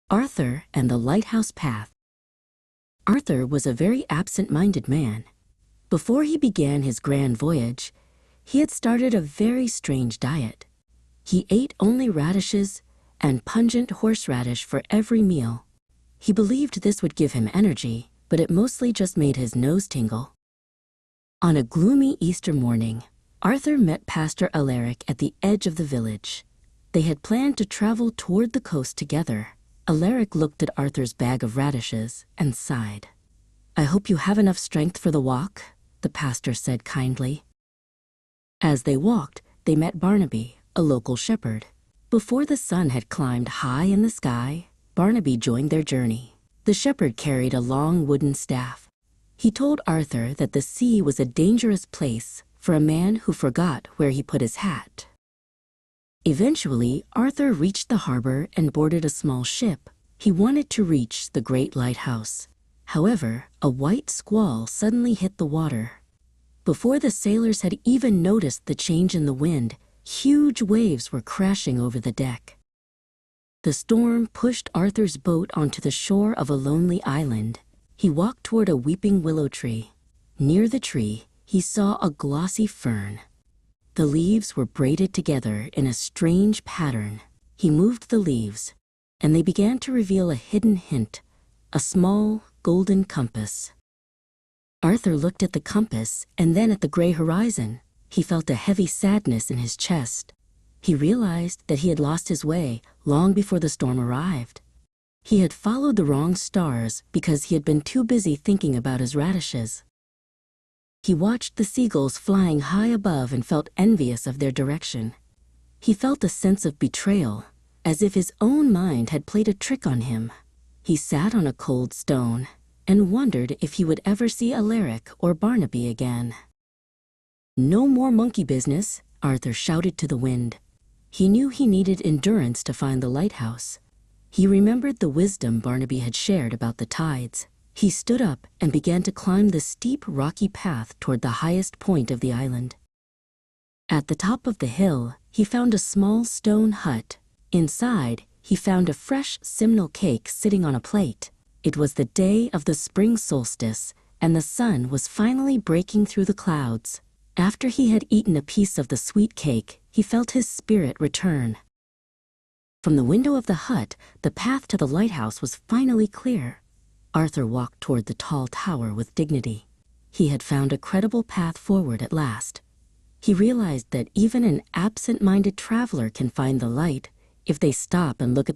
Arthur and the Lighthouse Path. Arthur was a very absent-minded man. Before he began his grand voyage, he had started a very strange diet. He ate only radishes and pungent horseradish for every meal. He believed this would give him energy, but it mostly just made his nose tingle. On a gloomy Easter morning, Arthur met Pastor Alaric at the edge of the village. They had planned to travel toward the coast together. Alaric looked at Arthur's bag of radishes and sighed. "I hope you have enough strength for the walk," the pastor said kindly. As they walked, they met Barnaby, a local shepherd. Before the sun had climbed high in the sky, Barnaby joined their journey. The shepherd carried a long wooden staff. He told Arthur that the sea was a dangerous place for a man who forgot where he put his hat. Eventually, Arthur reached the harbor and boarded a small ship. He wanted to reach the great lighthouse. However, a white squall suddenly hit the water. Before the sailors had even noticed the change in the wind, huge waves were crashing over the deck. The storm pushed Arthur's boat onto the shore of a lonely island. He walked toward a weeping willow tree. Near the tree, he saw a glossy fern. The leaves were braided together in a strange pattern. He moved the leaves, and they began to reveal a hidden hint, a small, golden compass. Arthur looked at the compass and then at the gray horizon. He felt a heavy sadness in his chest. He realized that he had lost his way long before the storm arrived. He had followed the wrong stars because he had been too busy thinking about his radishes. He watched the seagulls flying high above and felt envious of their direction. He felt a sense of betrayal, as if his own mind had played a trick on him. He sat on a cold stone and wondered if he would ever see Alaric or Barnaby again. "No more monkey business," Arthur shouted to the wind. He knew he needed endurance to find the lighthouse. He remembered the wisdom Barnaby had shared about the tides. He stood up and began to climb the steep, rocky path toward the highest point of the island. At the top of the hill, he found a small stone hut. Inside, he found a fresh simnel cake sitting on a plate. It was the day of the spring solstice, and the sun was finally breaking through the clouds. After he had eaten a piece of the sweet cake, he felt his spirit return. From the window of the hut, the path to the lighthouse was finally clear. Arthur walked toward the tall tower with dignity. He had found a credible path forward at last. He realized that even an absent-minded traveler can find the light if they stop and look at